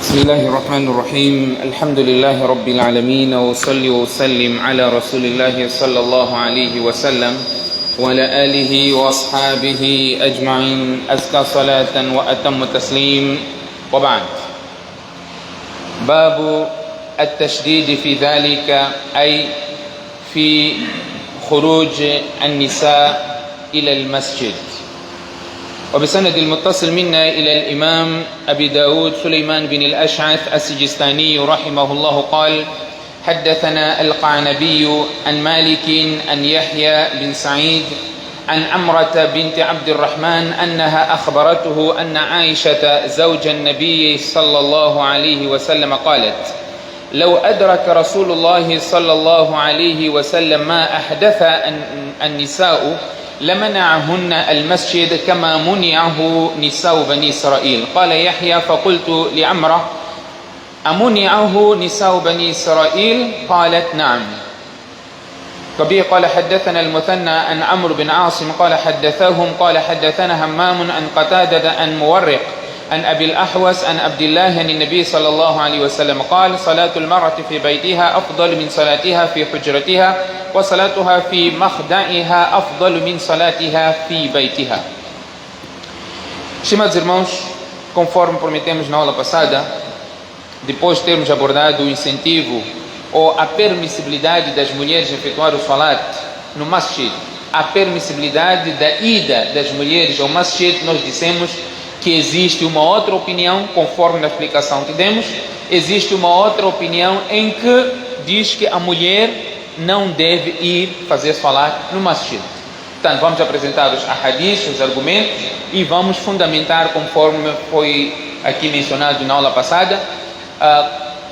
بسم الله الرحمن الرحيم الحمد لله رب العالمين وصلي وسلم على رسول الله صلى الله عليه وسلم وعلى آله وأصحابه أجمعين أزكى صلاة وأتم تسليم وبعد. باب التشديد في ذلك أي في خروج النساء إلى المسجد. وبسند المتصل منا إلى الإمام أبي داود سليمان بن الأشعث السجستاني رحمه الله قال: حدثنا القعنبي عن مالك عن يحيى بن سعيد عن عمرة بنت عبد الرحمن أنها أخبرته أن عائشة زوج النبي صلى الله عليه وسلم قالت: لو أدرك رسول الله صلى الله عليه وسلم ما أحدث النساء لمنعهن المسجد كما منعه نساء بني إسرائيل. قال يحيى: فقلت لعمرة: أمنعه نساء بني إسرائيل؟ قالت: نعم. وبه قال حدثنا المثنى عن عمرو بن عاصم قال حدثهم قال حدثنا همام عن قتادة عن مورق عن أبي الأحوص عن عبد الله عن النبي صلى الله عليه وسلم قال: صلاة المرأة في بيتها أفضل من صلاتها في حجرتها وصلاتها في مخدعها أفضل من صلاتها في بيتها. Estimados irmãos, conforme prometemos na aula passada, depois de termos abordado o incentivo ou a permissibilidade das mulheres efetuar o salat no masjid, a permissibilidade da ida das mulheres ao masjid, nós dissemos que existe uma outra opinião, conforme na explicação que demos, existe uma outra opinião em que diz que a mulher não deve ir fazer salat no masjid. Portanto, vamos apresentar os ahadiths, os argumentos, e vamos fundamentar, conforme foi aqui mencionado na aula passada,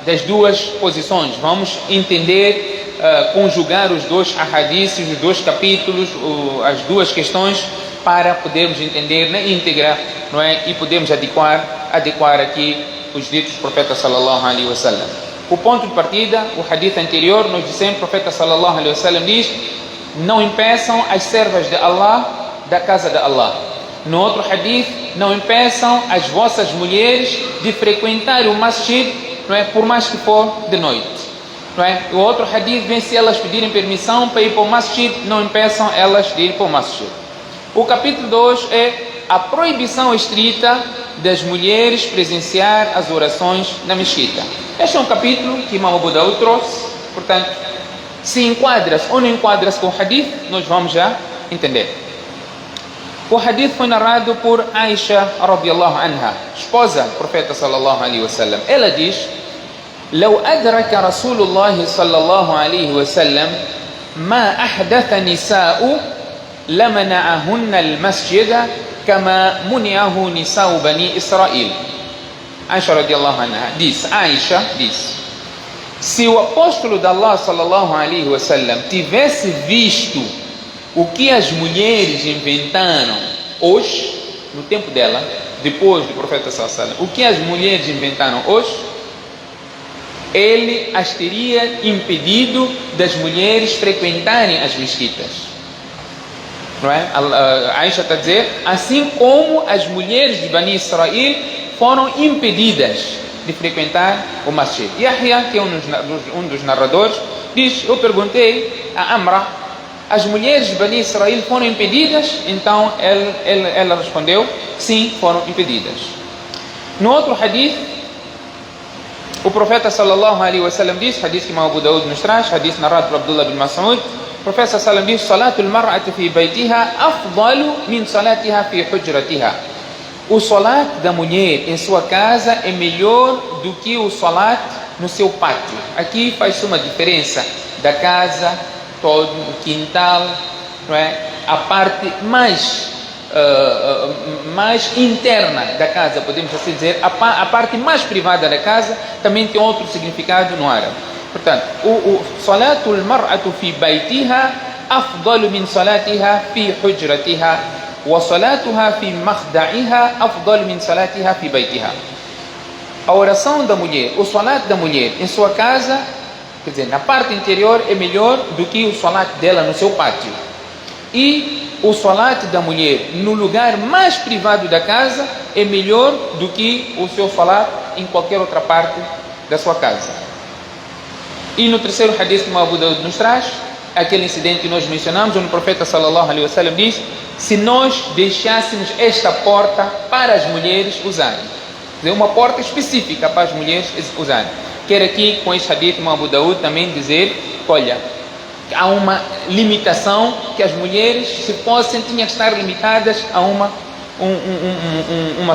das duas posições. Vamos entender, conjugar os dois ahadiths, os dois capítulos, as duas questões, para podermos entender na íntegra, não é? E podemos adequar aqui os ditos do profeta sallallahu alaihi wasallam. O ponto de partida, o hadith anterior, nós dissemos, o profeta sallallahu alaihi wasallam diz: não impeçam as servas de Allah da casa de Allah. No outro hadith, não impeçam as vossas mulheres de frequentar o masjid, não é? Por mais que for de noite, não é? O outro hadith vem: se elas pedirem permissão para ir para o masjid, não impeçam elas de ir para o masjid. O capítulo 2 é a proibição estrita das mulheres presenciar as orações na mesquita. Este é um capítulo que Imam Abu Daud trouxe, portanto, se enquadra-se ou não enquadra-se com o hadith, nós vamos já entender. O hadith foi narrado por Aisha radiyallahu anha, esposa do profeta sallallahu alaihi wasallam. Ela diz: لو أدرك رسول الله صلى الله عليه وسلم ما أحدث النساء لمنعهن المسجد كما منعه نساء بني إسرائيل. Aisha radiyallahu anha diz, Aisha diz: se o apóstolo de Allah sallallahu alaihi wasallam tivesse visto o que as mulheres inventaram hoje, no tempo dela, depois do profeta sallallahu alaihi wasallam, o que as mulheres inventaram hoje, ele as teria impedido das mulheres frequentarem as mesquitas. Não é? Aisha está a dizer, assim como as mulheres de Bani Israel foram impedidas de frequentar o masjid. Yahya, que é um dos narradores, diz: eu perguntei a Amra, as mulheres de Bani Israel foram impedidas? Então ela respondeu: sim, foram impedidas. No outro hadith, o profeta sallallahu alaihi wasallam diz, hadith que Imam Abu Daud nos traz, hadith narrado por Abdullah bin Mas'ud, o profeta sallallahu alaihi wasallam diz: salatul mar'ati fi baytiha afdalu min salatiha fi hujratiha. O salat da mulher em sua casa é melhor do que o salat no seu pátio. Aqui faz uma diferença da casa, todo o quintal, não é? A parte mais interna da casa, podemos assim dizer, a parte mais privada da casa também tem outro significado no árabe. Portanto, o salatul mar'atu fi baytiha afdalu min salatiha fi hujratiha wa salatuha fi makhda'iha afdalu min salatiha fi baytiha. A oração da mulher, o salat da mulher em sua casa, quer dizer, na parte interior, é melhor do que o salat dela no seu pátio. E o salat da mulher no lugar mais privado da casa é melhor do que o seu salat em qualquer outra parte da sua casa. E no terceiro hadith que o Abu Daud nos traz, aquele incidente que nós mencionamos, onde o profeta sallallahu alaihi wasallam diz: se nós deixássemos esta porta para as mulheres usarem, quer dizer, uma porta específica para as mulheres usarem. Quero aqui com este hadith do Abu Daud também dizer, olha, há uma limitação que as mulheres, se fossem, tinham que estar limitadas a uma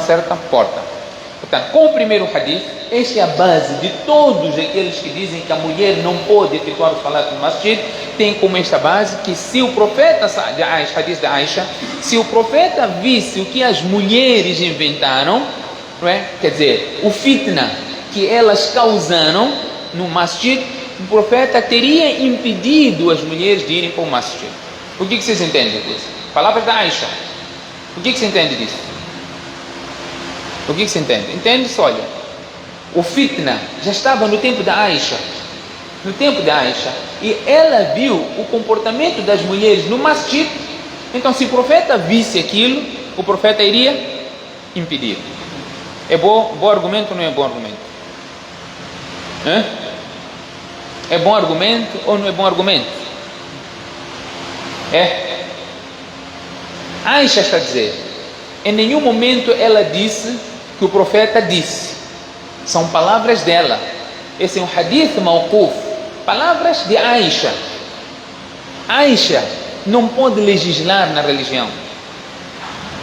certa porta. Portanto, com o primeiro hadith, esta é a base de todos aqueles que dizem que a mulher não pode efetuar o salat no masjid. Tem como esta base que se o profeta, hadith da Aisha, se o profeta visse o que as mulheres inventaram, não é? Quer dizer, o fitna que elas causaram no masjid, o profeta teria impedido as mulheres de irem para o masjid. O que vocês entendem disso? Palavras da Aisha. O que você entende disso? O que você entende? Entende-se, olha, o fitna já estava no tempo da Aisha. No tempo da Aisha. E ela viu o comportamento das mulheres no masjid. Então, se o profeta visse aquilo, o profeta iria impedir. É bom argumento ou não é bom argumento? É bom argumento ou não é bom argumento? Aisha está a dizer, em nenhum momento ela disse que o profeta disse. São palavras dela. Esse é um hadith mawquf, palavras de Aisha. Aisha não pode legislar na religião.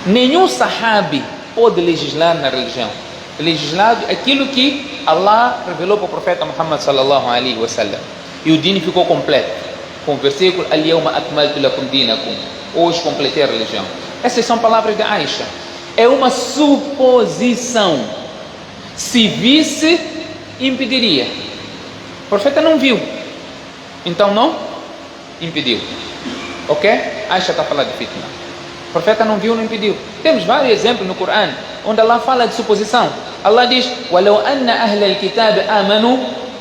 Nenhum sahabi pode legislar na religião. Legislado aquilo que Allah revelou para o profeta Muhammad sallallahu alaihi wasallam. E o din ficou completo. Com o versículo, Al-yawma akmaltu lakum dinakum. Hoje completei a religião. Essas são palavras de Aisha. É uma suposição. Se visse, impediria. O profeta não viu, então não impediu. Ok? Aisha está falando de fitna. O profeta não viu, não impediu. Temos vários exemplos no Corão onde Allah fala de suposição. Allah diz: وَلَوْ أَنَّ أَهْلَ الْكِتَابِ آمَنُوا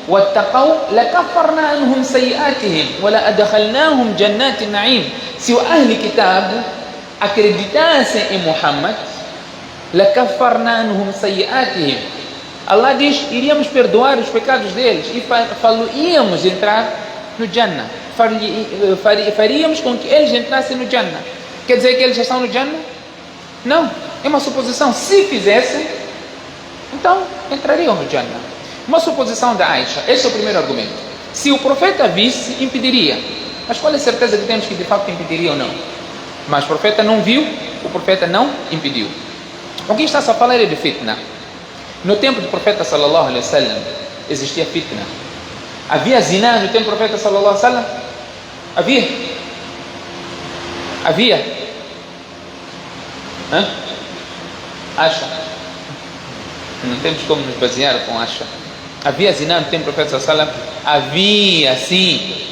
وَاتَّقَوْا لَكَفَّرْنَا عَنْهُمْ سَيِّئَاتِهِمْ وَلَأَدْخَلْنَاهُمْ جَنَّاتِ النَّعِيمِ. Se o Ahl Kitab acreditassem em Muhammad, لَكَفَّرْنَا عَنْهُمْ سَيِّئَاتِهِمْ, Allah diz, iríamos perdoar os pecados deles e íamos entrar no Jannah. Faríamos com que eles entrassem no Jannah. Quer dizer que eles já estão no Jannah? Não, é uma suposição. Se fizessem, então entrariam no Jannah. Uma suposição da Aisha. Esse é o primeiro argumento. Se o profeta visse, impediria. Mas qual é a certeza que temos que de facto impediria ou não? Mas o profeta não viu, o profeta não impediu. O que está-se a falar é de fitna. No tempo do profeta sallallahu alaihi wasallam existia fitna. Havia zina no tempo do profeta sallallahu alaihi wasallam? Havia? Acha? Não temos como nos basear com acha. Havia zina no tempo do profeta sallallahu alaihi wasallam? Havia, sim.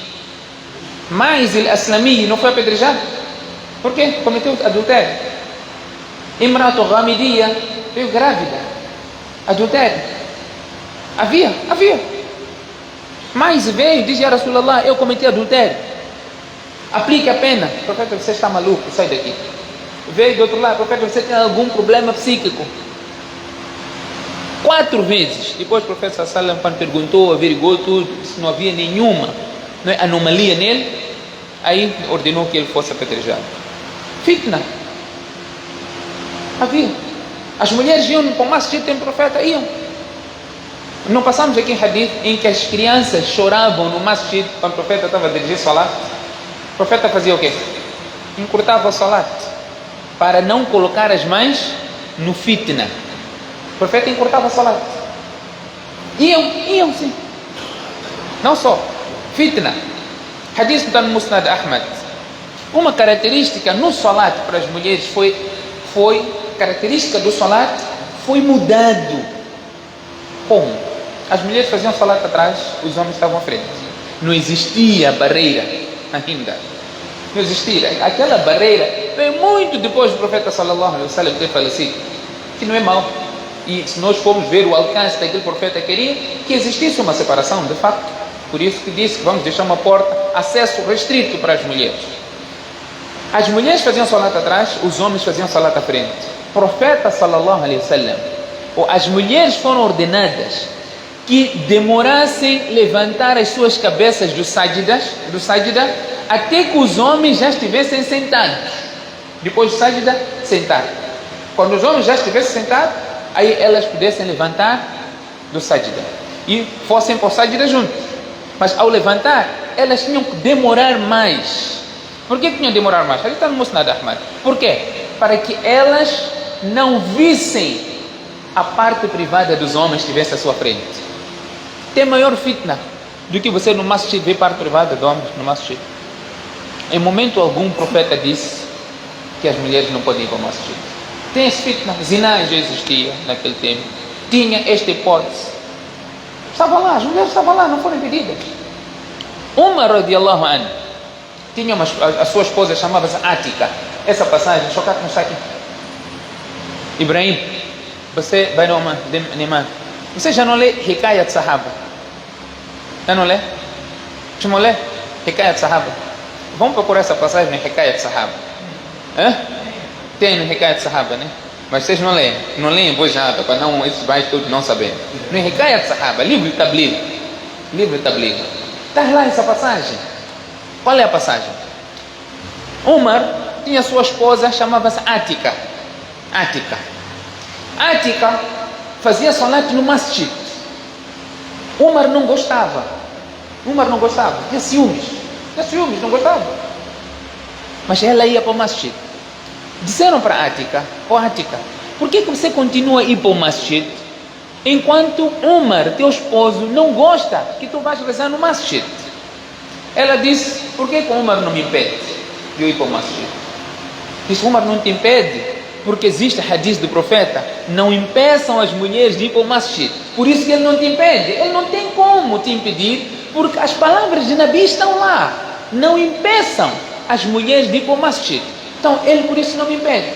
Mas o Aslami não foi apedrejado? Por quê? Cometeu adultério. Imratu Ghamidiyya veio grávida. Adultério. Havia. Mas veio, diz: Ya Rasulallah, eu cometi adultério. Aplique a pena. Profeta, você está maluco, sai daqui. Veio do outro lado: profeta, você tem algum problema psíquico? 4 vezes. Depois o profeta sallallahu alaihi wasallam perguntou, averigou tudo, se não havia nenhuma anomalia nele, aí ordenou que ele fosse apedrejado. Fitna. Havia. As mulheres iam para o masjid, tem profeta, iam. Não passamos aqui em hadith em que as crianças choravam no masjid quando o profeta estava a dirigir salat? O profeta fazia o quê? Encurtava o salat para não colocar as mães no fitna. O profeta encurtava o salat. Iam sim. Não só fitna. Hadith está no Musnad Ahmad. Uma característica no salat para as mulheres característica do salat foi mudado. Como? As mulheres faziam salat atrás, os homens estavam à frente. Não existia barreira ainda. Não existia. Aquela barreira veio muito depois do profeta sallallahu alaihi wasallam ter falecido, que não é mau. E se nós formos ver o alcance daquele profeta, queria que existisse uma separação, de facto. Por isso que disse que vamos deixar uma porta, acesso restrito para as mulheres. As mulheres faziam salat atrás, os homens faziam salat à frente. O profeta sallallahu alaihi wasallam ou as mulheres foram ordenadas que demorassem levantar as suas cabeças do sajda, até que os homens já estivessem sentados. Depois do sajda, sentar. Quando os homens já estivessem sentados, aí elas pudessem levantar do sajda e fossem para o sajda juntos. Mas ao levantar, elas tinham que demorar mais. Por que tinham que demorar mais? Ali está no Musnad Ahmad. Por quê? Para que elas não vissem a parte privada dos homens que estivesse à sua frente. Tem maior fitna do que você no masjid ver parte privada de homens no masjid. Em momento algum o profeta disse que as mulheres não podem ir para o masjid. Tem esse fitna. Zina já existia naquele tempo. Tinha esta hipótese. Estavam lá, as mulheres estavam lá, não foram impedidas. Umar radiallahu anhu tinha a sua esposa, chamava-se Atika. Essa passagem, só que não está aqui. Ibrahim, você vai no Neymar. Você já não lê Hikayat Sahaba? Já não lê? Já não lê Hikayat Sahaba? Vamos procurar essa passagem no Hikayat Sahaba. Tem no Hikayat Sahaba, né? Mas vocês não leem. Não leem em voz alta, para não, esses baixos todos não saberem. No Hikayat Sahaba, livro de Tabligh. Livro de Tabligh. Está lá essa passagem. Qual é a passagem? Umar tinha sua esposa, chamava-se Atika. Atika fazia salat no masjid. Umar não gostava, tinha ciúmes, não gostava. Mas ela ia para o masjid. Disseram para Atika, Atika, por que você continua a ir para o masjid enquanto Umar, teu esposo, não gosta que tu vais rezar no masjid? Ela disse, por que Umar não me impede de eu ir para o masjid? Disse, Umar não te impede porque existe hadith do profeta, não impeçam as mulheres de ir para o masjid. Por isso que ele não te impede. Ele não tem como te impedir, porque as palavras de Nabi estão lá. Não impeçam as mulheres de ir para o masjid. Então ele por isso não me impede.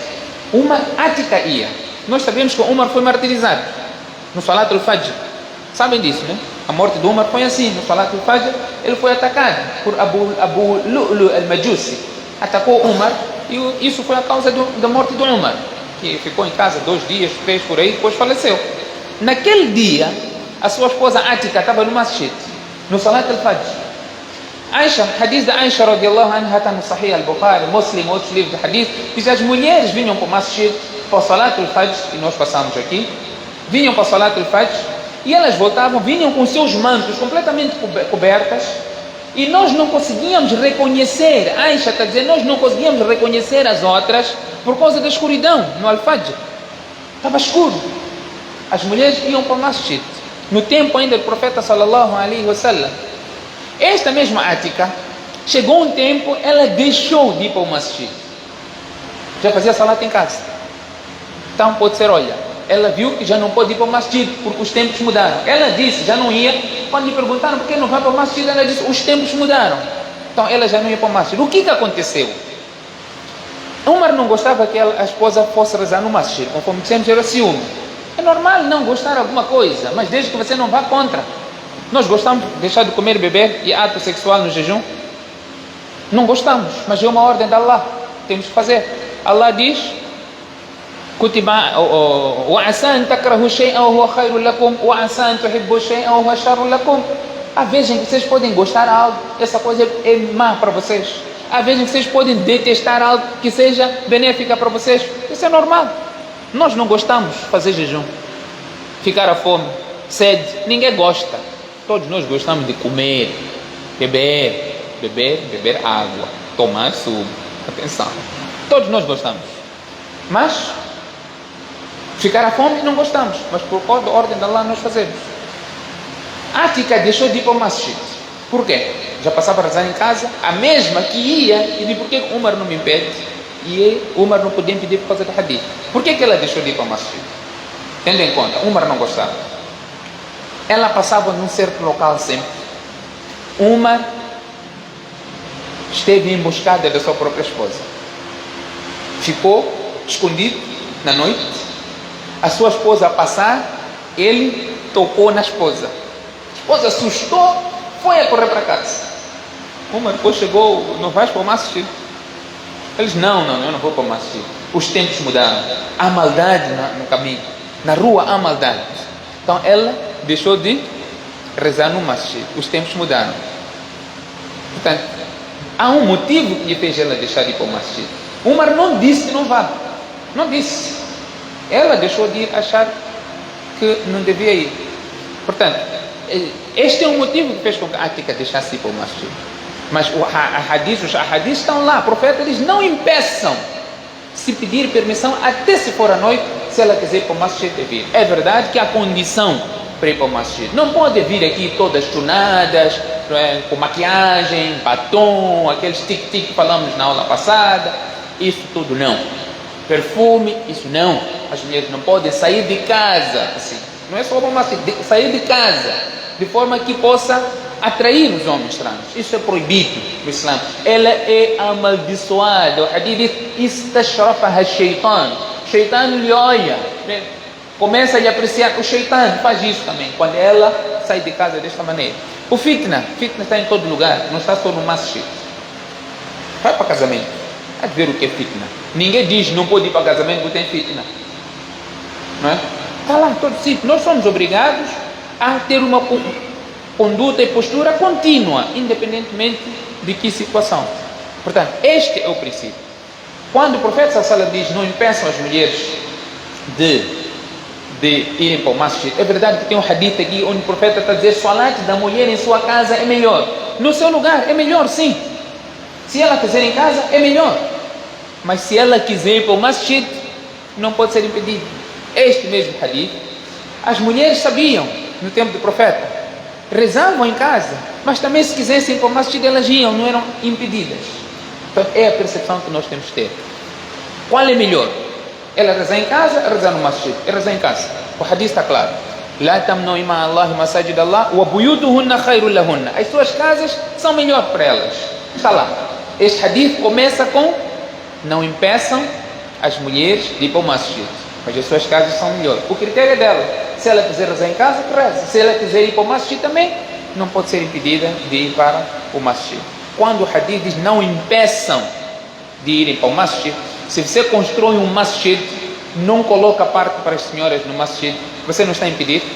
Uma Atika ia. Nós sabemos que Umar foi martirizado no Salat al-Fajr. Sabem disso, né? A morte de Umar foi assim. No Salat al-Fajr ele foi atacado por Abu Lu'lu al-Majusi. Atacou Umar. E isso foi a causa da morte de Umar, que ficou em casa 2 dias, 3 por aí, depois faleceu. Naquele dia, a sua esposa Atika estava no masjid, no Salat al-Fajr. Aisha, hadith da Aisha radiallahu anha, está no Sahih al-Bukhari, Muslim, outros livros de hadith, diz que as mulheres vinham para o masjid, para o Salat al-Fajr, e nós passamos aqui, vinham para o Salat al-Fajr, e elas voltavam, vinham com seus mantos completamente cobertas, e nós não conseguíamos reconhecer, Aisha está dizendo, nós não conseguíamos reconhecer as outras por causa da escuridão no Al-Fajr. Estava escuro. As mulheres iam para o masjid. No tempo ainda do profeta sallallahu alaihi wasallam. Esta mesma Atika, chegou um tempo, ela deixou de ir para o masjid. Já fazia salat em casa. Então pode ser, olha, ela viu que já não pode ir para o masjid, porque os tempos mudaram. Ela disse, já não ia. Quando lhe perguntaram por que não vai para o masjid, ela disse, os tempos mudaram. Então ela já não ia para o masjid. O que aconteceu? Umar não gostava que a esposa fosse rezar no masjid. Conforme dissemos, era ciúme. É normal não gostar de alguma coisa, mas desde que você não vá contra. Nós gostamos de deixar de comer, beber e ato sexual no jejum? Não gostamos, mas é uma ordem de Allah. Temos que fazer. Allah diz, وَعَسَىٰ أَن تَكْرَهُوا شَيْئًا وَهُوَ خَيْرٌ لَكُمْ وَعَسَىٰ أَن تُحِبُّوا شَيْئًا وَهُوَ شَرٌ لَكُمْ. Há vezes em que vocês podem gostar de algo, essa coisa é má para vocês. Há vezes em que vocês podem detestar algo que seja benéfica para vocês. Isso é normal. Nós não gostamos de fazer jejum, ficar à fome, sede. Ninguém gosta. Todos nós gostamos de comer, beber água, tomar sumo. Atenção. Todos nós gostamos. Mas ficar à fome não gostamos, mas por causa da ordem de Allah nós fazemos. Atika deixou de ir para o masjid. Por quê? Já passava a rezar em casa, a mesma que ia, e de por que Umar não me impede? E Umar não podia impedir por causa do hadith. Por que ela deixou de ir para o masjid? Tendo em conta, Umar não gostava. Ela passava num certo local sempre. Umar esteve em emboscada da sua própria esposa. Ficou escondido na noite. A sua esposa a passar, ele tocou na esposa. A esposa assustou, foi a correr para casa. Umar depois chegou, não vais para o masjid? Eles, não, eu não vou para o masjid. Os tempos mudaram. Há maldade no caminho. Na rua há maldade. Então ela deixou de rezar no masjid. Os tempos mudaram. Portanto, há um motivo que lhe fez ela deixar de ir para o masjid. Umar não disse que não vá. Não disse. Ela deixou de ir, achar que não devia ir. Portanto, este é o motivo que fez com que a Ática deixasse de ir para o masjid. Mas os hadiths estão lá. O profeta diz: não impeçam. Se pedir permissão, até se for à noite, se ela quiser ir para o masjid, deve ir. É verdade que há condição para ir para o masjid. Não pode vir aqui todas tunadas, com maquiagem, batom, aqueles tic-tic que falamos na aula passada. Isso tudo não. Perfume, isso não. As mulheres não podem sair de casa assim. Não é só para o masjid, sair de casa de forma que possa atrair os homens estranhos. Isso é proibido no Islã. Ela é amaldiçoada. O hadith diz: istashrafaha shaitan. Shaitan lhe olha, começa a lhe apreciar. O shaitan faz isso também, quando ela sai de casa desta maneira. O fitna está em todo lugar, não está só no masjid. Vai para casamento, vai ver o que é fitna. Ninguém diz não pode ir para casamento porque tem fitna, não é? Está lá todo sítio. Nós somos obrigados a ter uma conduta e postura contínua, independentemente de que situação. Portanto, este é o princípio. Quando o profeta sallallahu alaihi wasallam diz: não impeçam as mulheres de irem para o masjid, é verdade que tem um hadith aqui onde o profeta está a dizer: salat da mulher em sua casa é melhor. No seu lugar é melhor, sim. Se ela quiser em casa, é melhor. Mas se ela quiser ir para o masjid, não pode ser impedido. Este mesmo hadith, as mulheres sabiam no tempo do profeta, rezavam em casa, mas também se quisessem ir para o masjid, elas iam, não eram impedidas. Então é a percepção que nós temos que ter. Qual é melhor? Ela rezar em casa ou rezar no masjid? É rezar em casa. O hadith está claro: La tamnu ima Allah masajid Allah wa buyutuhunna khairul lahunna. As suas casas são melhor para elas. Está lá. Este hadith começa com: não impeçam as mulheres de ir para o masjid, mas as suas casas são melhor. O critério é dela. Se ela quiser rezar em casa, reza. Se ela quiser ir para o masjid também, não pode ser impedida de ir para o masjid. Quando o hadith diz: não impeçam de irem para o masjid, se você constrói um masjid, não coloca parte para as senhoras no masjid, você não está impedido?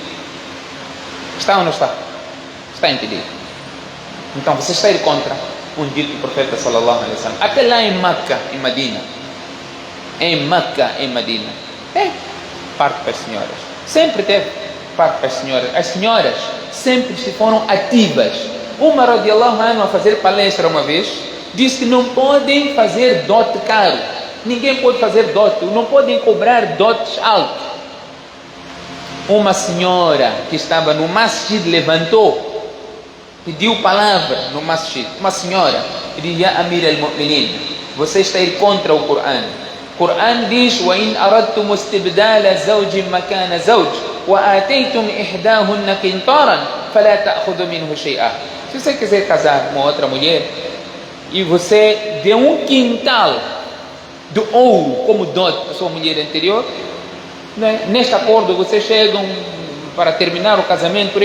Está ou não está? Está impedido. Então você está ir contra um dito do profeta sallallahu alaihi wasallam. Até lá em Meca, em Medina, tem parte para as senhoras. Sempre teve parte para as senhoras. As senhoras sempre se foram ativas. Umar radiallahu anhu, a fazer palestra uma vez, disse que não podem fazer dote caro. Ninguém pode fazer dote, não podem cobrar dotes altos. Uma senhora que estava no masjid levantou, pediu palavra no masjid. Uma senhora disse: Ya Amir al-Mu'minin, você está ir contra o Coran. O Coran diz: Wa in aradtum istibdala zawjin makana zawj wa ataytum ihdahunna qintaran fala ta'khudhu minhu shay'a. Se você quiser casar com uma outra mulher e você deu um quintal do ouro como dote à sua mulher anterior, né? Neste acordo vocês chegam para terminar o casamento,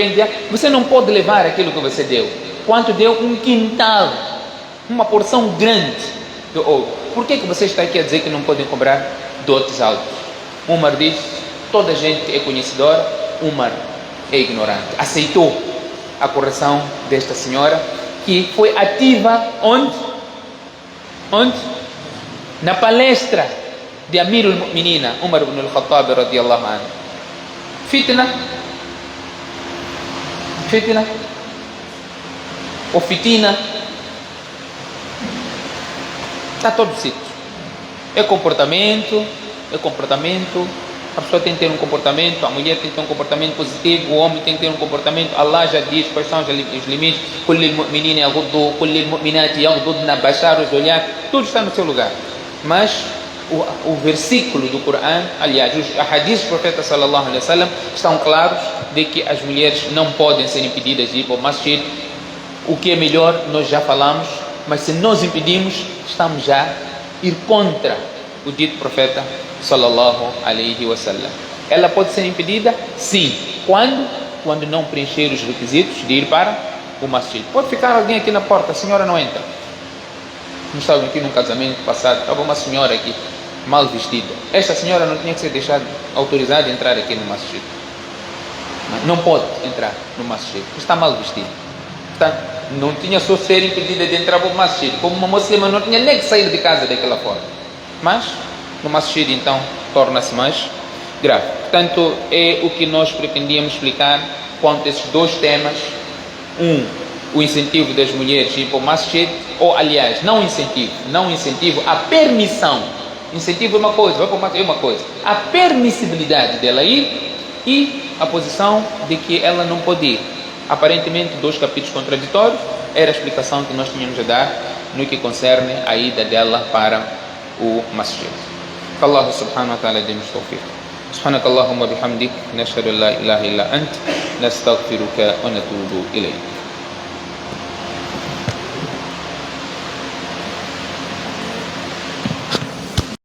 você não pode levar aquilo que você deu. Quanto deu? Um quintal, uma porção grande do ouro. Por que você está aqui a dizer que não podem cobrar dotes altos? Umar diz: toda a gente é conhecedora, Umar é ignorante. Aceitou a correção desta senhora, que foi ativa onde? Na palestra de Amir al-Mu'minin Umar ibn al-Khattab radiyallahu anhu. Fitna ou fitina está todo sítio. É comportamento. A pessoa tem que ter um comportamento, a mulher tem que ter um comportamento positivo, o homem tem que ter um comportamento. Allah já diz quais são os limites. Kullil mu'minina yaghuddu, kullil mu'minati yaghuddna, baixar os olhar, tudo está no seu lugar. Mas o versículo do Coran, aliás, os hadiths do profeta sallallahu alaihi wasallam estão claros de que as mulheres não podem ser impedidas de ir para o masjid. O que é melhor nós já falamos, mas se nós impedimos, estamos já a ir contra o dito profeta sallallahu alaihi wasallam. Ela pode ser impedida? Sim. Quando não preencher os requisitos de ir para o masjid. Pode ficar alguém aqui na porta: a senhora não entra. Não estava aqui num casamento passado, estava uma senhora aqui, mal vestida. Esta senhora não tinha que ser deixada, autorizada a entrar aqui no masjid. Não pode entrar no masjid, está mal vestida. Portanto, não tinha só ser impedida de entrar para o masjid. Como uma muçulmana não tinha nem que sair de casa daquela forma. Mas, no masjid, então, torna-se mais grave. Portanto, é o que nós pretendíamos explicar quanto a esses dois temas. O incentivo das mulheres ir para o masjid, ou aliás, não incentivo, a permissão. Incentivo é uma coisa, vai para o masjid é uma coisa. A permissibilidade dela ir e a posição de que ela não pode ir. Aparentemente, dois capítulos contraditórios, era a explicação que nós tínhamos a dar no que concerne a ida dela para o masjid. Allah subhanahu wa ta'ala dê-nos tawfiq. سبحانك اللهم وبحمدك نشهد أن لا إله إلا أنت نستغفرك ونتوب إليك